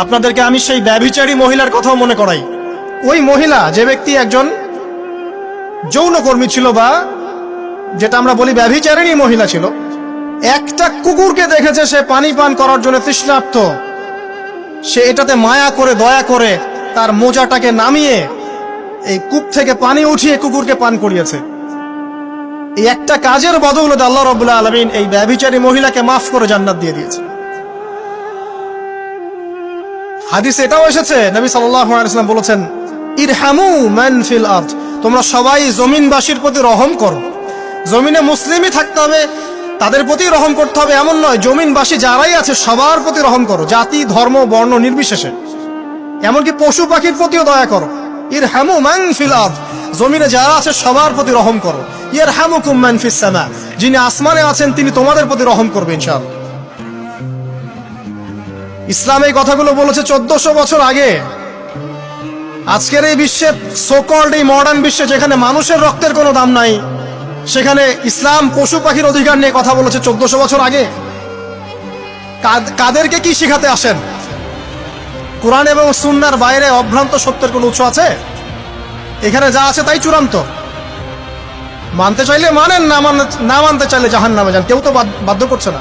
আপনাদেরকে আমি সেই ব্যভিচারী মহিলার কথাও মনে করাই। ওই মহিলা, যে ব্যক্তি একজন যৌনকর্মী ছিল, বা যেটা আমরা বলি ব্যভিচারিণী মহিলা ছিল, একটা কুকুরকে দেখেছে সে পানি পান করার জন্য তৃষ্ণার্ত, সে এটাতে মায়া করে দয়া করে তার মোজাটাকে নামিয়ে এই কূপ থেকে পানি উঠিয়ে কুকুরকে পান করিয়েছে। এই একটা কাজের বদৌলতে আল্লাহ রাব্বুল আলামিন এই ব্যভিচারী মহিলাকে মাফ করে জান্নাত দিয়ে দিয়েছে। হাদিসে এটাও এসেছে, নবী সাল্লাল্লাহু আলাইহি ওয়াসাল্লাম বলেছেন, ইরহামু মান ফিল আরদ, তোমরা সবাই জমিনবাসীর প্রতি রহম করো। জমিনে মুসলিমই থাকতে হবে, তাদের প্রতি রহম করতে হবে এমন নয়, জমিনবাসী যারাই আছে সবার প্রতি রহম করো, জাতি ধর্ম বর্ণ নির্বিশেষে। এমনকি পশু পাখির প্রতিও দয়া করো। ইরহামু মান ফিল আরদ, জমিনে যারা আছে সবার প্রতি রহম করো। ইয়ারহামুকুম মান ফিস সামা, যিনি আসমানে আছেন তিনি তোমাদের প্রতি রহম করবেন ইনশাআল্লাহ। ইসলাম এই কথাগুলো বলেছে 1400 বছর আগে। আজকের এই বিশ্বের সোকল্ড এই মডার্ন বিশ্বে, যেখানে মানুষের রক্তের কোনো দাম নাই, সেখানে ইসলাম পশু পাখির অধিকার নিয়ে কথা বলেছে 1400 বছর আগে। কাদেরকে কি শিখাতে আসেন? কোরআন এবং সুন্নাহর বাইরে অভ্রান্ত সত্যের কোনো উৎস আছে? এখানে যা আছে তাই চূড়ান্ত। মানতে চাইলে মানেন, না মানতে চাইলে জাহান্নামে যান, কেউ তো বাধ্য করছে না।